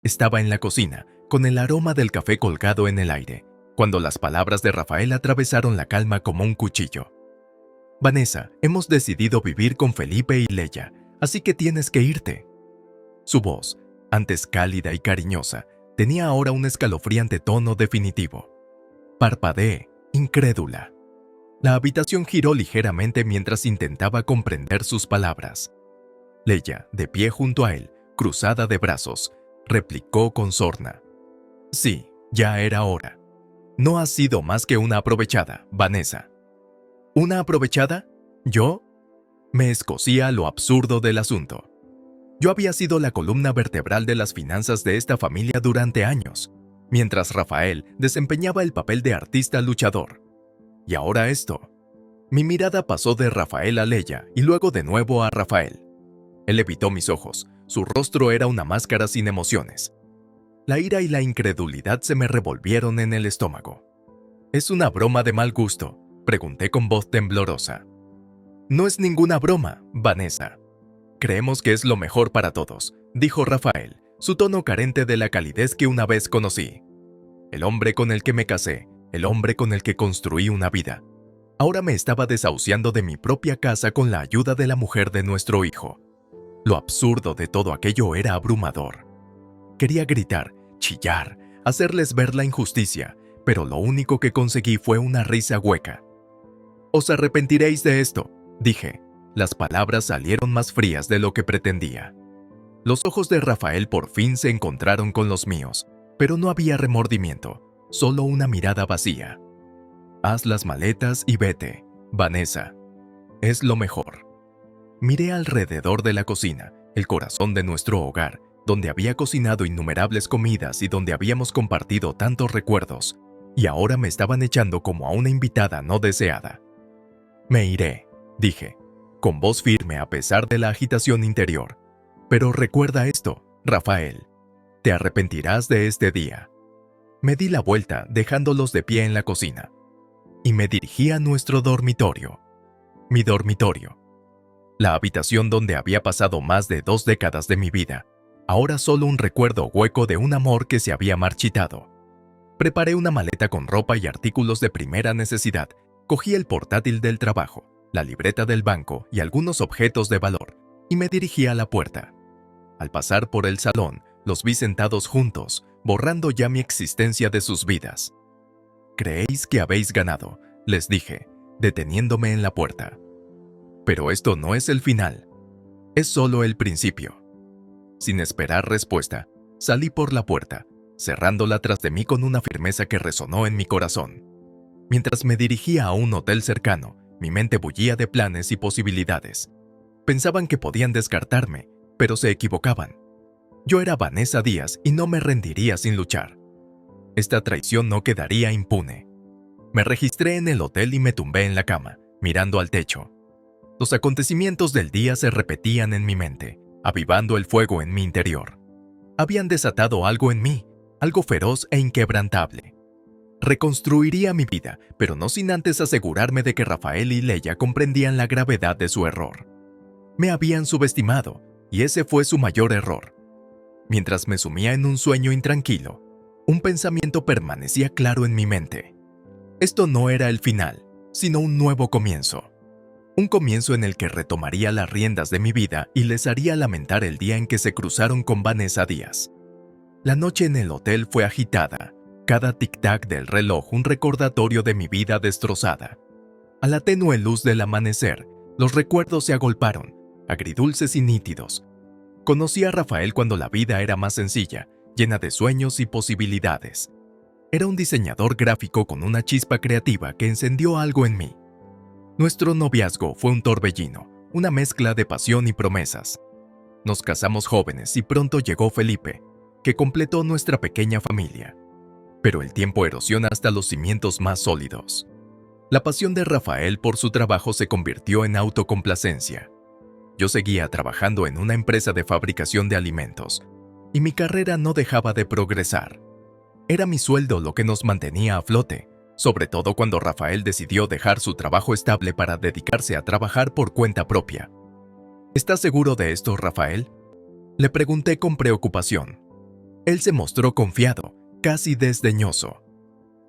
Estaba en la cocina, con el aroma del café colgado en el aire, cuando las palabras de Rafael atravesaron la calma como un cuchillo. Vanessa, hemos decidido vivir con Felipe y Leia, así que tienes que irte. Su voz, antes cálida y cariñosa, tenía ahora un escalofriante tono definitivo. Parpadeé, incrédula. La habitación giró ligeramente mientras intentaba comprender sus palabras. Leia, de pie junto a él, cruzada de brazos, replicó con sorna. Sí, ya era hora. No has sido más que una aprovechada, Vanessa. ¿Una aprovechada? ¿Yo? Me escocía lo absurdo del asunto. Yo había sido la columna vertebral de las finanzas de esta familia durante años, mientras Rafael desempeñaba el papel de artista luchador. Y ahora esto. Mi mirada pasó de Rafael a Leia y luego de nuevo a Rafael. Él evitó mis ojos, su rostro era una máscara sin emociones. La ira y la incredulidad se me revolvieron en el estómago. ¿Es una broma de mal gusto?, pregunté con voz temblorosa. No es ninguna broma, Vanessa. Creemos que es lo mejor para todos, dijo Rafael, su tono carente de la calidez que una vez conocí. El hombre con el que me casé, el hombre con el que construí una vida. Ahora me estaba desahuciando de mi propia casa con la ayuda de la mujer de nuestro hijo. Lo absurdo de todo aquello era abrumador. Quería gritar, chillar, hacerles ver la injusticia, pero lo único que conseguí fue una risa hueca. «Os arrepentiréis de esto», dije. Las palabras salieron más frías de lo que pretendía. Los ojos de Rafael por fin se encontraron con los míos, pero no había remordimiento, solo una mirada vacía. «Haz las maletas y vete, Vanessa. Es lo mejor». Miré alrededor de la cocina, el corazón de nuestro hogar, donde había cocinado innumerables comidas y donde habíamos compartido tantos recuerdos, y ahora me estaban echando como a una invitada no deseada. «Me iré», dije, con voz firme a pesar de la agitación interior. «Pero recuerda esto, Rafael, te arrepentirás de este día». Me di la vuelta, dejándolos de pie en la cocina, y me dirigí a nuestro dormitorio. Mi dormitorio. La habitación donde había pasado más de 2 décadas de mi vida, ahora solo un recuerdo hueco de un amor que se había marchitado. Preparé una maleta con ropa y artículos de primera necesidad. Cogí el portátil del trabajo, la libreta del banco y algunos objetos de valor, y me dirigí a la puerta. Al pasar por el salón, los vi sentados juntos, borrando ya mi existencia de sus vidas. «Creéis que habéis ganado», les dije, deteniéndome en la puerta. «Pero esto no es el final. Es solo el principio». Sin esperar respuesta, salí por la puerta, cerrándola tras de mí con una firmeza que resonó en mi corazón. Mientras me dirigía a un hotel cercano, mi mente bullía de planes y posibilidades. Pensaban que podían descartarme, pero se equivocaban. Yo era Vanessa Díaz y no me rendiría sin luchar. Esta traición no quedaría impune. Me registré en el hotel y me tumbé en la cama, mirando al techo. Los acontecimientos del día se repetían en mi mente, avivando el fuego en mi interior. Habían desatado algo en mí, algo feroz e inquebrantable. Reconstruiría mi vida, pero no sin antes asegurarme de que Rafael y Leia comprendían la gravedad de su error. Me habían subestimado, y ese fue su mayor error. Mientras me sumía en un sueño intranquilo, un pensamiento permanecía claro en mi mente. Esto no era el final, sino un nuevo comienzo. Un comienzo en el que retomaría las riendas de mi vida y les haría lamentar el día en que se cruzaron con Vanessa Díaz. La noche en el hotel fue agitada, cada tic-tac del reloj un recordatorio de mi vida destrozada. A la tenue luz del amanecer, los recuerdos se agolparon, agridulces y nítidos. Conocí a Rafael cuando la vida era más sencilla, llena de sueños y posibilidades. Era un diseñador gráfico con una chispa creativa que encendió algo en mí. Nuestro noviazgo fue un torbellino, una mezcla de pasión y promesas. Nos casamos jóvenes y pronto llegó Felipe, que completó nuestra pequeña familia. Pero el tiempo erosiona hasta los cimientos más sólidos. La pasión de Rafael por su trabajo se convirtió en autocomplacencia. Yo seguía trabajando en una empresa de fabricación de alimentos, y mi carrera no dejaba de progresar. Era mi sueldo lo que nos mantenía a flote, sobre todo cuando Rafael decidió dejar su trabajo estable para dedicarse a trabajar por cuenta propia. ¿Estás seguro de esto, Rafael?, le pregunté con preocupación. Él se mostró confiado, casi desdeñoso.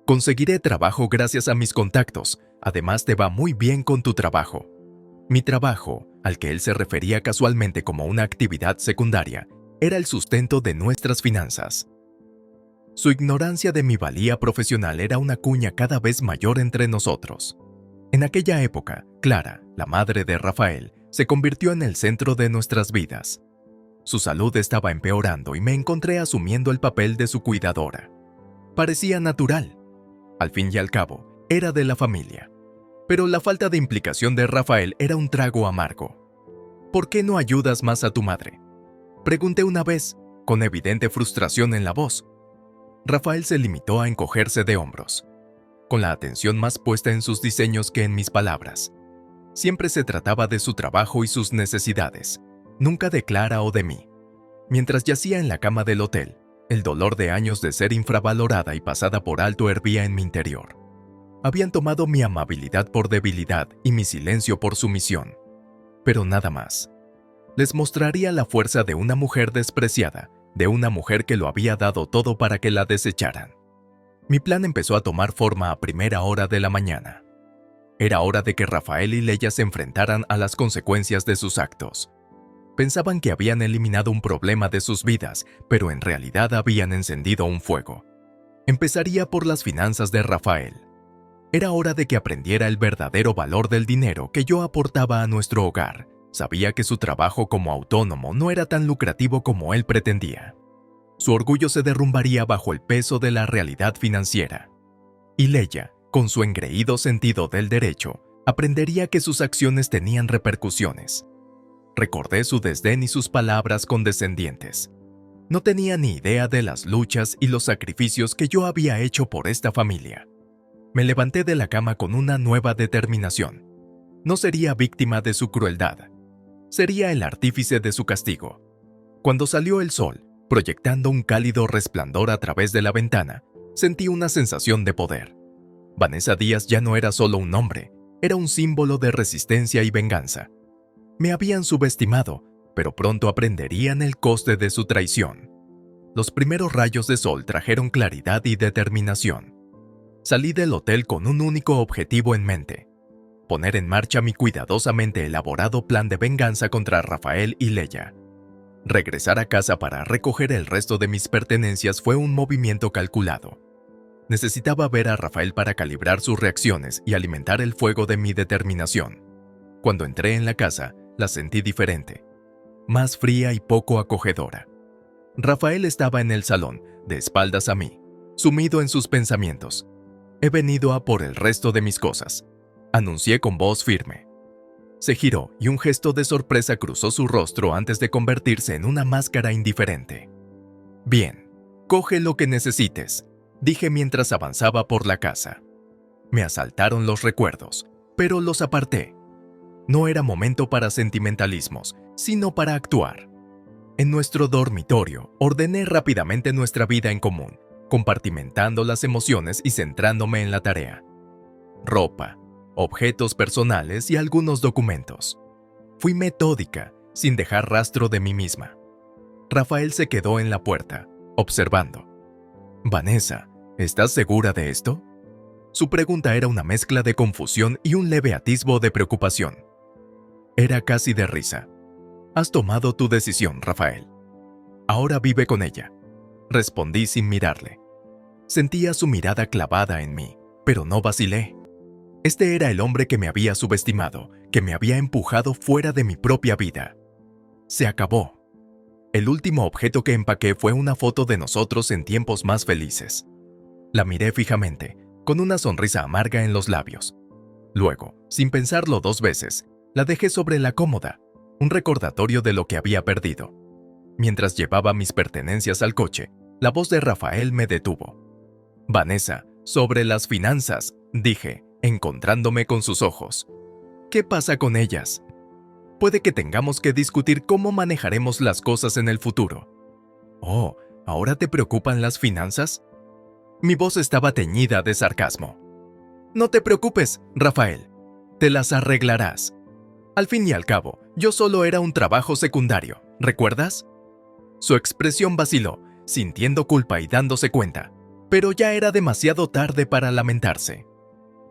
Conseguiré trabajo gracias a mis contactos. Además, te va muy bien con tu trabajo. Mi trabajo, al que él se refería casualmente como una actividad secundaria, era el sustento de nuestras finanzas. Su ignorancia de mi valía profesional era una cuña cada vez mayor entre nosotros. En aquella época, Clara, la madre de Rafael, se convirtió en el centro de nuestras vidas. Su salud estaba empeorando y me encontré asumiendo el papel de su cuidadora. Parecía natural. Al fin y al cabo, era de la familia. Pero la falta de implicación de Rafael era un trago amargo. ¿Por qué no ayudas más a tu madre?, pregunté una vez, con evidente frustración en la voz. Rafael se limitó a encogerse de hombros, con la atención más puesta en sus diseños que en mis palabras. Siempre se trataba de su trabajo y sus necesidades, nunca de Clara o de mí. Mientras yacía en la cama del hotel, el dolor de años de ser infravalorada y pasada por alto hervía en mi interior. Habían tomado mi amabilidad por debilidad y mi silencio por sumisión. Pero nada más. Les mostraría la fuerza de una mujer despreciada, de una mujer que lo había dado todo para que la desecharan. Mi plan empezó a tomar forma a primera hora de la mañana. Era hora de que Rafael y Leia se enfrentaran a las consecuencias de sus actos. Pensaban que habían eliminado un problema de sus vidas, pero en realidad habían encendido un fuego. Empezaría por las finanzas de Rafael. Era hora de que aprendiera el verdadero valor del dinero que yo aportaba a nuestro hogar. Sabía que su trabajo como autónomo no era tan lucrativo como él pretendía. Su orgullo se derrumbaría bajo el peso de la realidad financiera. Y Leia, con su engreído sentido del derecho, aprendería que sus acciones tenían repercusiones. Recordé su desdén y sus palabras condescendientes. No tenía ni idea de las luchas y los sacrificios que yo había hecho por esta familia. Me levanté de la cama con una nueva determinación. No sería víctima de su crueldad. Sería el artífice de su castigo. Cuando salió el sol, proyectando un cálido resplandor a través de la ventana, sentí una sensación de poder. Vanessa Díaz ya no era solo un nombre, era un símbolo de resistencia y venganza. Me habían subestimado, pero pronto aprenderían el coste de su traición. Los primeros rayos de sol trajeron claridad y determinación. Salí del hotel con un único objetivo en mente: poner en marcha mi cuidadosamente elaborado plan de venganza contra Rafael y Leia. Regresar a casa para recoger el resto de mis pertenencias fue un movimiento calculado. Necesitaba ver a Rafael para calibrar sus reacciones y alimentar el fuego de mi determinación. Cuando entré en la casa, la sentí diferente, más fría y poco acogedora. Rafael estaba en el salón, de espaldas a mí, sumido en sus pensamientos. He venido a por el resto de mis cosas, anuncié con voz firme. Se giró y un gesto de sorpresa cruzó su rostro antes de convertirse en una máscara indiferente. Bien, coge lo que necesites, dije mientras avanzaba por la casa. Me asaltaron los recuerdos, pero los aparté. No era momento para sentimentalismos, sino para actuar. En nuestro dormitorio, ordené rápidamente nuestra vida en común, compartimentando las emociones y centrándome en la tarea. Ropa, objetos personales y algunos documentos. Fui metódica, sin dejar rastro de mí misma. Rafael se quedó en la puerta, observando. «Vanessa, ¿estás segura de esto?». Su pregunta era una mezcla de confusión y un leve atisbo de preocupación. Era casi de risa. «Has tomado tu decisión, Rafael. Ahora vive con ella», respondí sin mirarle. Sentía su mirada clavada en mí, pero no vacilé. Este era el hombre que me había subestimado, que me había empujado fuera de mi propia vida. Se acabó. El último objeto que empaqué fue una foto de nosotros en tiempos más felices. La miré fijamente, con una sonrisa amarga en los labios. Luego, sin pensarlo dos veces, la dejé sobre la cómoda, un recordatorio de lo que había perdido. Mientras llevaba mis pertenencias al coche, la voz de Rafael me detuvo. «Vanessa, sobre las finanzas», dije, encontrándome con sus ojos. «¿Qué pasa con ellas? Puede que tengamos que discutir cómo manejaremos las cosas en el futuro». «Oh, ¿ahora te preocupan las finanzas?». Mi voz estaba teñida de sarcasmo. «No te preocupes, Rafael. Te las arreglarás. Al fin y al cabo, yo solo era un trabajo secundario, ¿recuerdas?». Su expresión vaciló, sintiendo culpa y dándose cuenta, pero ya era demasiado tarde para lamentarse.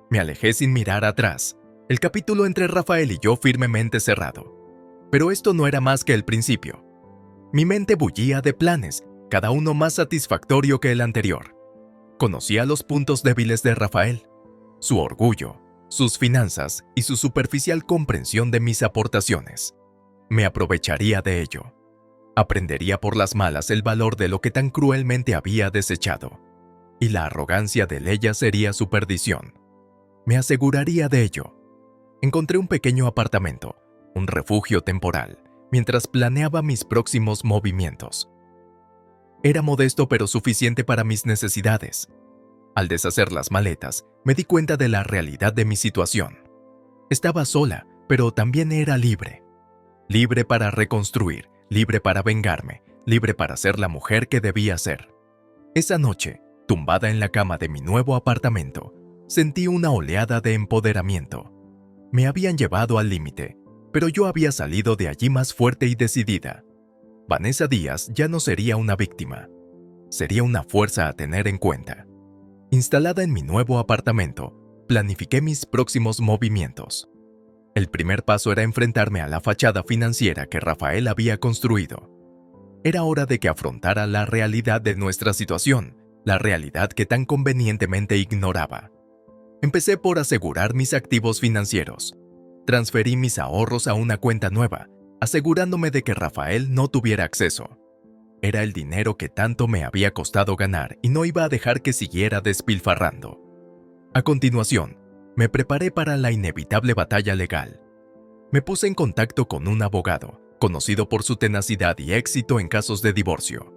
Me alejé sin mirar atrás, el capítulo entre Rafael y yo firmemente cerrado. Pero esto no era más que el principio. Mi mente bullía de planes, cada uno más satisfactorio que el anterior. Conocía los puntos débiles de Rafael, su orgullo, sus finanzas y su superficial comprensión de mis aportaciones. Me aprovecharía de ello. Aprendería por las malas el valor de lo que tan cruelmente había desechado. Y la arrogancia de Leia sería su perdición. Me aseguraría de ello. Encontré un pequeño apartamento, un refugio temporal, mientras planeaba mis próximos movimientos. Era modesto pero suficiente para mis necesidades. Al deshacer las maletas, me di cuenta de la realidad de mi situación. Estaba sola, pero también era libre. Libre para reconstruir, libre para vengarme, libre para ser la mujer que debía ser. Esa noche, tumbada en la cama de mi nuevo apartamento, sentí una oleada de empoderamiento. Me habían llevado al límite, pero yo había salido de allí más fuerte y decidida. Vanessa Díaz ya no sería una víctima. Sería una fuerza a tener en cuenta. Instalada en mi nuevo apartamento, planifiqué mis próximos movimientos. El primer paso era enfrentarme a la fachada financiera que Rafael había construido. Era hora de que afrontara la realidad de nuestra situación, la realidad que tan convenientemente ignoraba. Empecé por asegurar mis activos financieros. Transferí mis ahorros a una cuenta nueva, asegurándome de que Rafael no tuviera acceso. Era el dinero que tanto me había costado ganar y no iba a dejar que siguiera despilfarrando. A continuación, me preparé para la inevitable batalla legal. Me puse en contacto con un abogado, conocido por su tenacidad y éxito en casos de divorcio.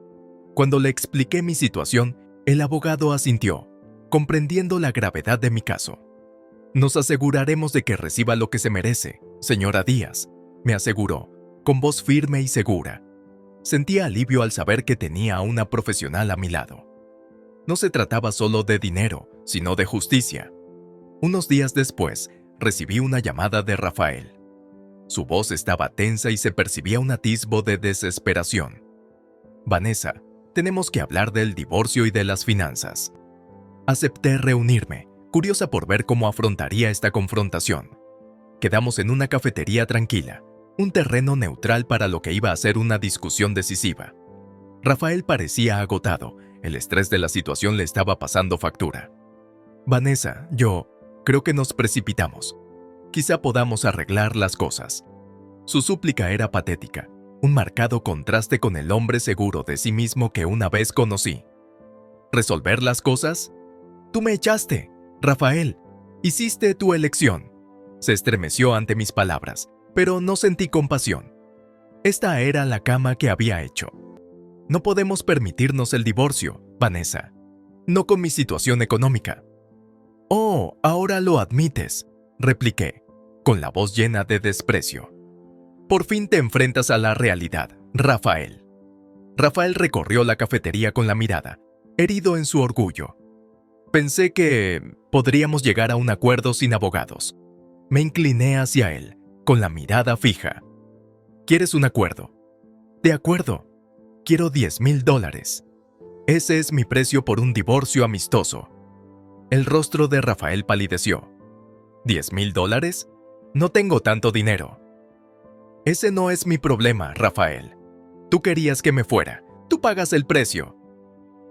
Cuando le expliqué mi situación, el abogado asintió, comprendiendo la gravedad de mi caso. «Nos aseguraremos de que reciba lo que se merece, señora Díaz», me aseguró, con voz firme y segura. Sentía alivio al saber que tenía a una profesional a mi lado. No se trataba solo de dinero, sino de justicia. Unos días después, recibí una llamada de Rafael. Su voz estaba tensa y se percibía un atisbo de desesperación. «Vanessa, tenemos que hablar del divorcio y de las finanzas». Acepté reunirme, curiosa por ver cómo afrontaría esta confrontación. Quedamos en una cafetería tranquila, un terreno neutral para lo que iba a ser una discusión decisiva. Rafael parecía agotado, el estrés de la situación le estaba pasando factura. «Vanessa, yo creo que nos precipitamos. Quizá podamos arreglar las cosas». Su súplica era patética, un marcado contraste con el hombre seguro de sí mismo que una vez conocí. ¿Resolver las cosas? «Tú me echaste, Rafael. Hiciste tu elección». Se estremeció ante mis palabras, pero no sentí compasión. Esta era la cama que había hecho. «No podemos permitirnos el divorcio, Vanessa. No con mi situación económica». «Oh, ahora lo admites», repliqué, con la voz llena de desprecio. «Por fin te enfrentas a la realidad, Rafael». Rafael recorrió la cafetería con la mirada, herido en su orgullo. Pensé que podríamos llegar a un acuerdo sin abogados. Me incliné hacia él, con la mirada fija. «¿Quieres un acuerdo?» «De acuerdo. Quiero $10,000. Ese es mi precio por un divorcio amistoso». El rostro de Rafael palideció. «¿$10,000? No tengo tanto dinero». «Ese no es mi problema, Rafael. Tú querías que me fuera. Tú pagas el precio».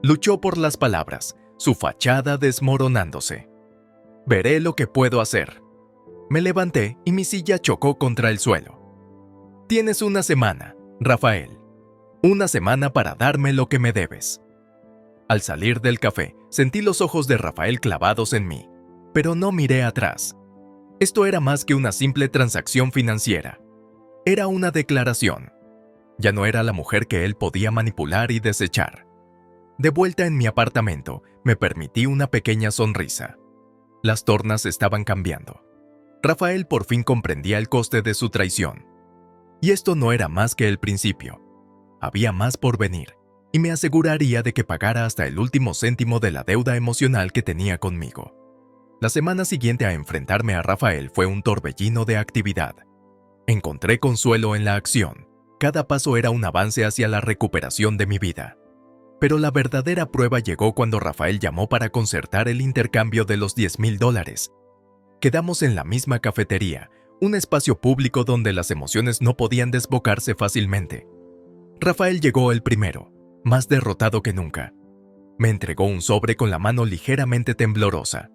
Luchó por las palabras, su fachada desmoronándose. «Veré lo que puedo hacer». Me levanté y mi silla chocó contra el suelo. «Tienes una semana, Rafael. Una semana para darme lo que me debes». Al salir del café, sentí los ojos de Rafael clavados en mí, pero no miré atrás. Esto era más que una simple transacción financiera. Era una declaración. Ya no era la mujer que él podía manipular y desechar. De vuelta en mi apartamento, me permití una pequeña sonrisa. Las tornas estaban cambiando. Rafael por fin comprendía el coste de su traición. Y esto no era más que el principio. Había más por venir, y me aseguraría de que pagara hasta el último céntimo de la deuda emocional que tenía conmigo. La semana siguiente a enfrentarme a Rafael fue un torbellino de actividad. Encontré consuelo en la acción. Cada paso era un avance hacia la recuperación de mi vida. Pero la verdadera prueba llegó cuando Rafael llamó para concertar el intercambio de los $10,000. Quedamos en la misma cafetería, un espacio público donde las emociones no podían desbocarse fácilmente. Rafael llegó el primero, más derrotado que nunca. Me entregó un sobre con la mano ligeramente temblorosa.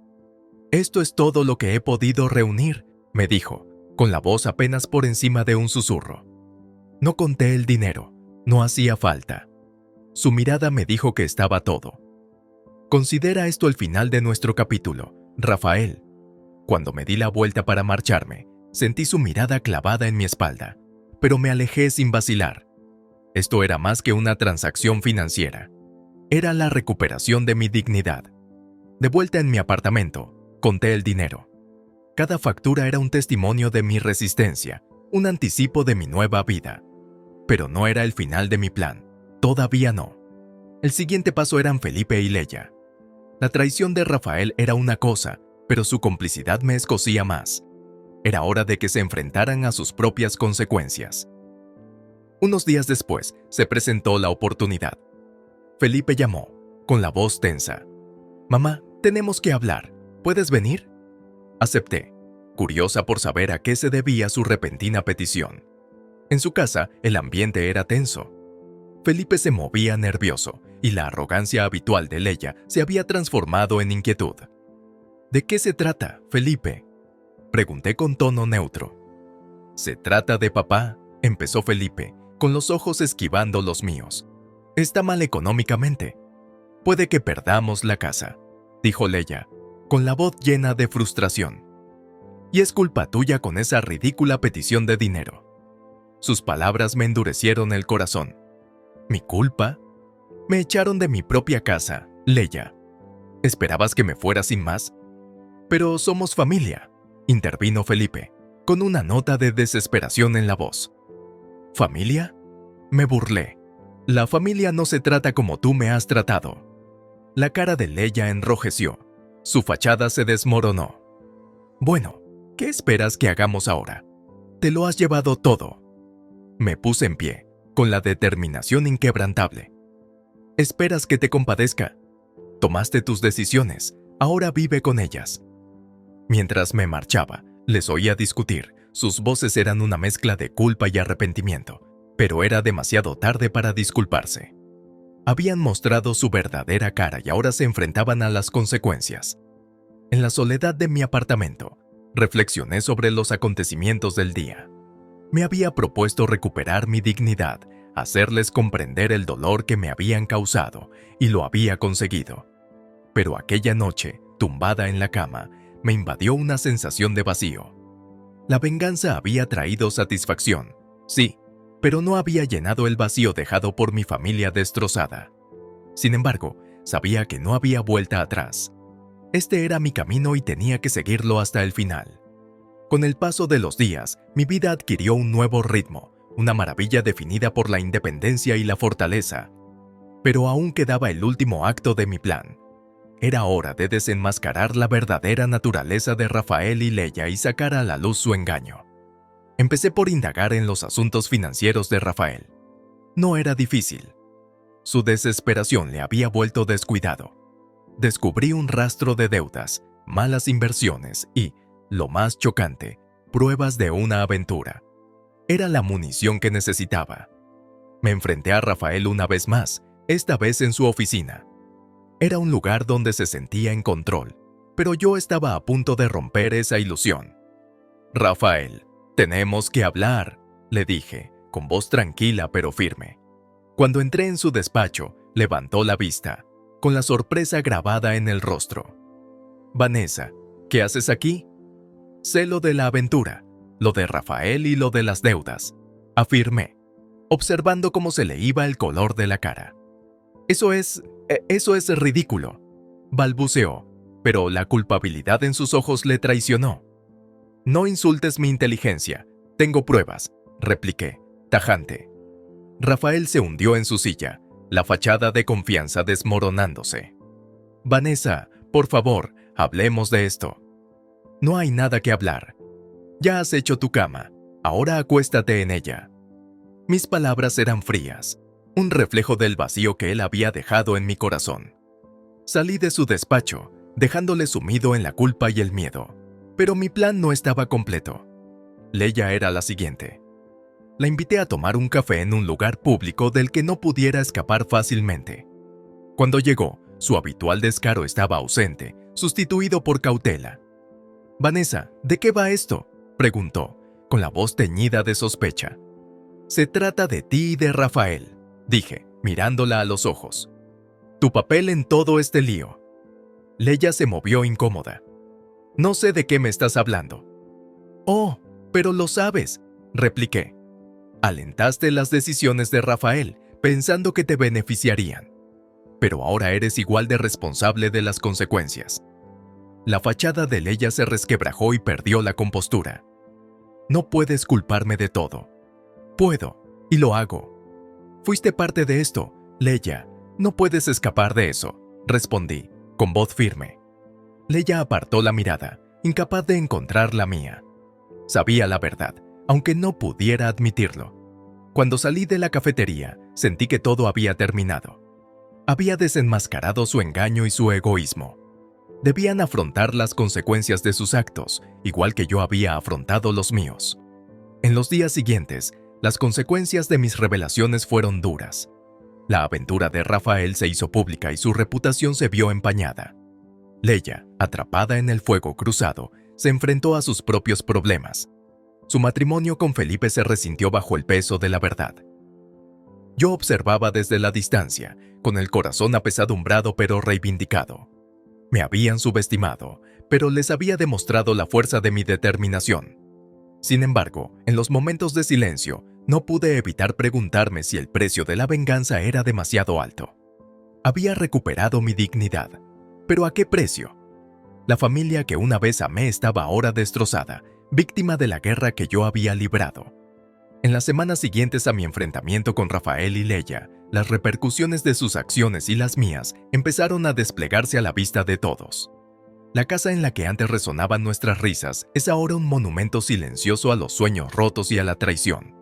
«Esto es todo lo que he podido reunir», me dijo, con la voz apenas por encima de un susurro. No conté el dinero, no hacía falta. Su mirada me dijo que estaba todo. Considera esto el final de nuestro capítulo, Rafael. Cuando me di la vuelta para marcharme, sentí su mirada clavada en mi espalda, pero me alejé sin vacilar. Esto era más que una transacción financiera. Era la recuperación de mi dignidad. De vuelta en mi apartamento, conté el dinero. Cada factura era un testimonio de mi resistencia, un anticipo de mi nueva vida. Pero no era el final de mi plan. Todavía no. El siguiente paso eran Felipe y Leia. La traición de Rafael era una cosa, pero su complicidad me escocía más. Era hora de que se enfrentaran a sus propias consecuencias. Unos días después, se presentó la oportunidad. Felipe llamó, con la voz tensa. «Mamá, tenemos que hablar. ¿Puedes venir?» Acepté, curiosa por saber a qué se debía su repentina petición. En su casa, el ambiente era tenso. Felipe se movía nervioso, y la arrogancia habitual de Leia se había transformado en inquietud. «¿De qué se trata, Felipe?», pregunté con tono neutro. «Se trata de papá», empezó Felipe, con los ojos esquivando los míos. «Está mal económicamente. Puede que perdamos la casa», dijo Leia, con la voz llena de frustración. «Y es culpa tuya con esa ridícula petición de dinero». Sus palabras me endurecieron el corazón. ¿Mi culpa? Me echaron de mi propia casa, Leia. ¿Esperabas que me fuera sin más? «Pero somos familia», intervino Felipe, con una nota de desesperación en la voz. «¿Familia?», me burlé. «La familia no se trata como tú me has tratado». La cara de Leia enrojeció. Su fachada se desmoronó. «Bueno, ¿qué esperas que hagamos ahora? Te lo has llevado todo». Me puse en pie, con la determinación inquebrantable. «¿Esperas que te compadezca? Tomaste tus decisiones, ahora vive con ellas». Mientras me marchaba, les oía discutir. Sus voces eran una mezcla de culpa y arrepentimiento, pero era demasiado tarde para disculparse. Habían mostrado su verdadera cara y ahora se enfrentaban a las consecuencias. En la soledad de mi apartamento, reflexioné sobre los acontecimientos del día. Me había propuesto recuperar mi dignidad, hacerles comprender el dolor que me habían causado, y lo había conseguido. Pero aquella noche, tumbada en la cama, me invadió una sensación de vacío. La venganza había traído satisfacción, sí, pero no había llenado el vacío dejado por mi familia destrozada. Sin embargo, sabía que no había vuelta atrás. Este era mi camino y tenía que seguirlo hasta el final. Con el paso de los días, mi vida adquirió un nuevo ritmo, una maravilla definida por la independencia y la fortaleza. Pero aún quedaba el último acto de mi plan. Era hora de desenmascarar la verdadera naturaleza de Rafael y Leia y sacar a la luz su engaño. Empecé por indagar en los asuntos financieros de Rafael. No era difícil. Su desesperación le había vuelto descuidado. Descubrí un rastro de deudas, malas inversiones y, lo más chocante, pruebas de una aventura. Era la munición que necesitaba. Me enfrenté a Rafael una vez más, esta vez en su oficina. Era un lugar donde se sentía en control, pero yo estaba a punto de romper esa ilusión. «Rafael, tenemos que hablar», le dije, con voz tranquila pero firme. Cuando entré en su despacho, levantó la vista, con la sorpresa grabada en el rostro. «Vanessa, ¿qué haces aquí?» «Sé lo de la aventura, lo de Rafael y lo de las deudas», afirmé, observando cómo se le iba el color de la cara. Eso es ridículo», balbuceó, pero la culpabilidad en sus ojos le traicionó. «No insultes mi inteligencia, tengo pruebas», repliqué, tajante. Rafael se hundió en su silla, la fachada de confianza desmoronándose. «Vanessa, por favor, hablemos de esto». «No hay nada que hablar. Ya has hecho tu cama, ahora acuéstate en ella». Mis palabras eran frías. un reflejo del vacío que él había dejado en mi corazón. Salí de su despacho, dejándole sumido en la culpa y el miedo. Pero mi plan no estaba completo. Leia era la siguiente. La invité a tomar un café en un lugar público del que no pudiera escapar fácilmente. Cuando llegó, su habitual descaro estaba ausente, sustituido por cautela. «Vanessa, ¿de qué va esto?», preguntó, con la voz teñida de sospecha. «Se trata de ti y de Rafael», dije, mirándola a los ojos. «Tu papel en todo este lío». Leia se movió incómoda. «No sé de qué me estás hablando». «Oh, pero lo sabes», repliqué. «Alentaste las decisiones de Rafael, pensando que te beneficiarían. Pero ahora eres igual de responsable de las consecuencias». La fachada de Leia se resquebrajó y perdió la compostura. «No puedes culparme de todo». «Puedo, y lo hago». «Fuiste parte de esto, Leia. No puedes escapar de eso», respondí, con voz firme. Leia apartó la mirada, incapaz de encontrar la mía. Sabía la verdad, aunque no pudiera admitirlo. Cuando salí de la cafetería, sentí que todo había terminado. Había desenmascarado su engaño y su egoísmo. Debían afrontar las consecuencias de sus actos, igual que yo había afrontado los míos. En los días siguientes, las consecuencias de mis revelaciones fueron duras. La aventura de Rafael se hizo pública y su reputación se vio empañada. Leia, atrapada en el fuego cruzado, se enfrentó a sus propios problemas. Su matrimonio con Felipe se resintió bajo el peso de la verdad. Yo observaba desde la distancia, con el corazón apesadumbrado pero reivindicado. Me habían subestimado, pero les había demostrado la fuerza de mi determinación. Sin embargo, en los momentos de silencio, no pude evitar preguntarme si el precio de la venganza era demasiado alto. Había recuperado mi dignidad, pero ¿a qué precio? La familia que una vez amé estaba ahora destrozada, víctima de la guerra que yo había librado. En las semanas siguientes a mi enfrentamiento con Rafael y Leia, las repercusiones de sus acciones y las mías empezaron a desplegarse a la vista de todos. La casa en la que antes resonaban nuestras risas es ahora un monumento silencioso a los sueños rotos y a la traición.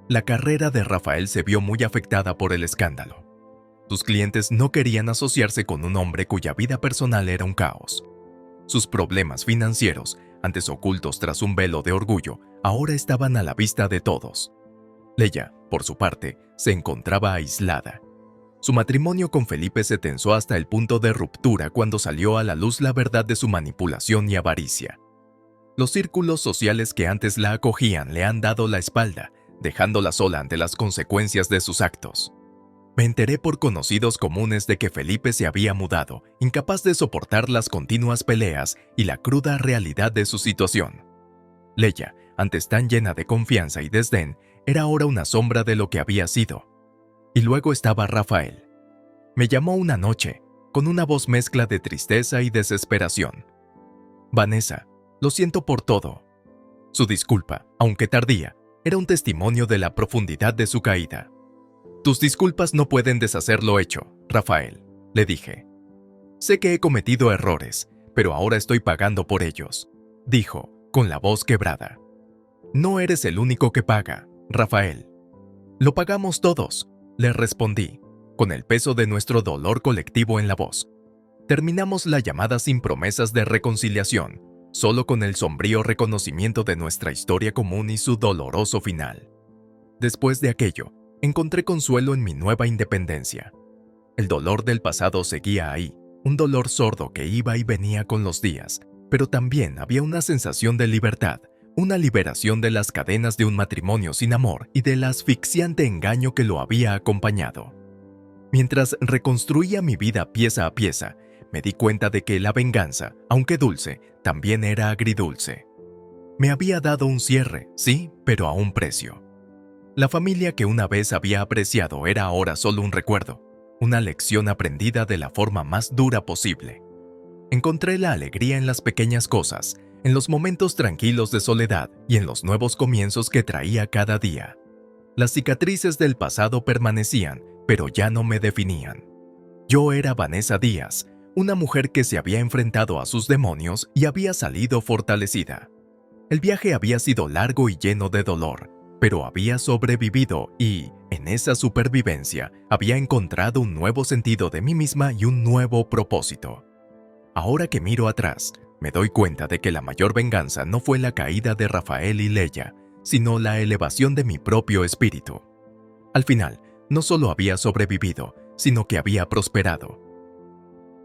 La carrera de Rafael se vio muy afectada por el escándalo. Sus clientes no querían asociarse con un hombre cuya vida personal era un caos. Sus problemas financieros, antes ocultos tras un velo de orgullo, ahora estaban a la vista de todos. Leia, por su parte, se encontraba aislada. Su matrimonio con Felipe se tensó hasta el punto de ruptura cuando salió a la luz la verdad de su manipulación y avaricia. Los círculos sociales que antes la acogían le han dado la espalda, dejándola sola ante las consecuencias de sus actos. Me enteré por conocidos comunes de que Felipe se había mudado, incapaz de soportar las continuas peleas y la cruda realidad de su situación. Leia, antes tan llena de confianza y desdén, era ahora una sombra de lo que había sido. Y luego estaba Rafael. Me llamó una noche, con una voz mezcla de tristeza y desesperación. «Vanessa, lo siento por todo». Su disculpa, aunque tardía, era un testimonio de la profundidad de su caída. «Tus disculpas no pueden deshacer lo hecho, Rafael», le dije. «Sé que he cometido errores, pero ahora estoy pagando por ellos», dijo, con la voz quebrada. «No eres el único que paga, Rafael». «Lo pagamos todos», le respondí, con el peso de nuestro dolor colectivo en la voz. Terminamos la llamada sin promesas de reconciliación, solo con el sombrío reconocimiento de nuestra historia común y su doloroso final. Después de aquello, encontré consuelo en mi nueva independencia. El dolor del pasado seguía ahí, un dolor sordo que iba y venía con los días, pero también había una sensación de libertad, una liberación de las cadenas de un matrimonio sin amor y del asfixiante engaño que lo había acompañado. Mientras reconstruía mi vida pieza a pieza, me di cuenta de que la venganza, aunque dulce, también era agridulce. Me había dado un cierre, sí, pero a un precio. La familia que una vez había apreciado era ahora solo un recuerdo, una lección aprendida de la forma más dura posible. Encontré la alegría en las pequeñas cosas, en los momentos tranquilos de soledad y en los nuevos comienzos que traía cada día. Las cicatrices del pasado permanecían, pero ya no me definían. Yo era Vanessa Díaz, una mujer que se había enfrentado a sus demonios y había salido fortalecida. El viaje había sido largo y lleno de dolor, pero había sobrevivido y, En esa supervivencia había encontrado un nuevo sentido de mí misma y un nuevo propósito. Ahora que miro atrás, me doy cuenta de que la mayor venganza no fue la caída de Rafael y Leia, sino la elevación de mi propio espíritu. Al final, no solo había sobrevivido, sino que había prosperado.